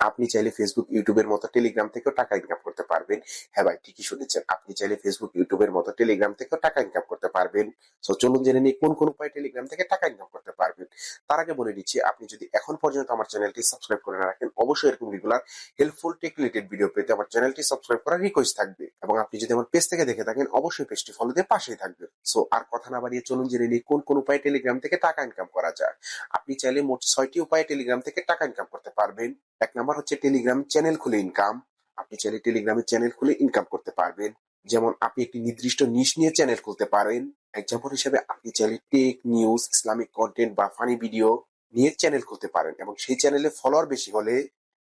আপনি চাইলে ফেসবুক, ইউটিউবের মতো টেলিগ্রাম থেকেও টাকা ইনকাম করতে পারবেন। হ্যাঁ ভাই, ঠিকই শুনেছেন। আপনি চাইলে ফেসবুক, ইউটিউবের মতো টেলিগ্রাম থেকেও টাকা ইনকাম করতে পারবেন। সো চলুন জেনে নিই কোন উপায়ে টেলিগ্রাম থেকে টাকা ইনকাম করতে পারবেন। তার আগে বলে দিচ্ছি, আপনি যদি এখন পর্যন্ত আমার চ্যানেলটি সাবস্ক্রাইব করে না রাখেন, অবশ্যই এরকম regular helpful tech related video পেতে আমার চ্যানেলটি সাবস্ক্রাইব করার রিকোয়েস্ট থাকবে। এবং আপনি যদি আমার পেজ থেকে দেখে থাকেন, অবশ্যই পেজটি ফলো দিয়ে পাশেই থাকবেন। সো আর কথা না বাড়িয়ে চলুন জেনে নিই কোন উপায়ে টেলিগ্রাম থেকে টাকা ইনকাম করা যায়। আপনি চাইলে মোট 6টি উপায়ে টেলিগ্রাম থেকে টাকা ইনকাম করতে পারবেন। এক নাম্বার হচ্ছে টেলিগ্রাম চ্যানেল খুলে ইনকাম। আপনি চাইলে টেলিগ্রামে চ্যানেল খুলে ইনকাম করতে পারবেন। যেমন আপনি একটি নির্দিষ্ট নিশ নিয়ে চ্যানেল খুলতে পারেন। এক্সাম্পল হিসেবে আপনি চাইলে টেক, নিউজ, ইসলামিক কন্টেন্ট বা ফানি ভিডিও নিয়ে চ্যানেল খুলতে পারেন এবং সেই চ্যানেলে ফলোয়ার বেশি হলে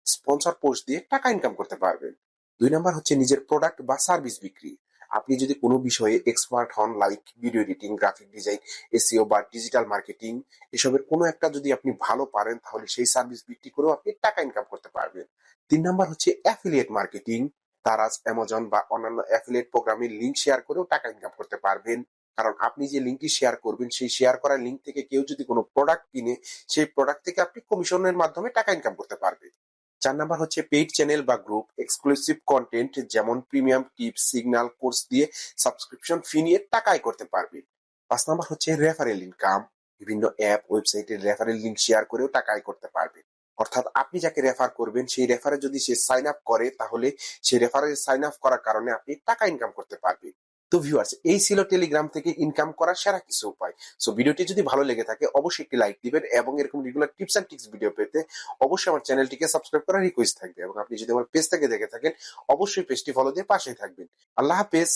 স্পন্সর পোস্ট দিয়ে টাকা ইনকাম করতে পারবেন। 2 নাম্বার হচ্ছে নিজের প্রোডাক্ট বা সার্ভিস বিক্রি। আপনি যদি কোনো বিষয়ে এক্সপার্ট হন, like video editing, graphic design, SEO বা ডিজিটাল মার্কেটিং, এসবের কোনো একটা যদি আপনি ভালো পারেন, তাহলে সেই সার্ভিস বিক্রি করেও আপনি টাকা ইনকাম করতে পারবেন। 3 নাম্বার হচ্ছে অ্যাফিলিয়েট মার্কেটিং। দারাজ, অ্যামাজন বা অন্যান্য অ্যাফিলিয়েট প্রোগ্রামের লিঙ্ক শেয়ার করেও টাকা ইনকাম করতে পারবেন। কারণ আপনি যে লিঙ্কটি শেয়ার করবেন, সেই শেয়ার করা লিঙ্ক থেকে কেউ যদি কোনো প্রোডাক্ট কিনে, সেই প্রোডাক্ট থেকে আপনি কমিশনের মাধ্যমে টাকা ইনকাম করতে পারবেন। 4 নাম্বার হচ্ছে পেইড চ্যানেল বা গ্রুপ, এক্সক্লুসিভ কন্টেন্ট যেমন প্রিমিয়াম টিপস, সিগন্যাল, কোর্স দিয়ে সাবস্ক্রিপশন ফি নিয়ে টাকা আয় করতে পারবে। 5 নাম্বার হচ্ছে রেফারেল ইনকাম। বিভিন্ন অ্যাপ, ওয়েবসাইটের রেফারেল লিংক শেয়ার করেও টাকা আয় করতে পারবে। অর্থাৎ আপনি যাকে রেফার করবেন, সেই রেফারে যদি সে সাইন আপ করে, তাহলে সেই রেফারে সাইন আপ করার কারণে আপনি টাকা ইনকাম করতে পারবেন। তো ভিউয়ার্স, এই ছিল টেলিগ্রাম থেকে ইনকাম করার সেরা কিছু উপায়। সো ভিডিওটি যদি ভালো লেগে থাকে, অবশ্যই একটি লাইক দিবেন এবং এরকম regular tips and tricks video পেতে অবশ্যই আমার চ্যানেলটিকে সাবস্ক্রাইব করার রিকোয়েস্ট থাকবে। এবং আপনি যদি আমার পেজ থেকে দেখে থাকেন, অবশ্যই পেজটি ফলো দিয়ে পাশেই থাকবেন। আল্লাহ হাফেজ।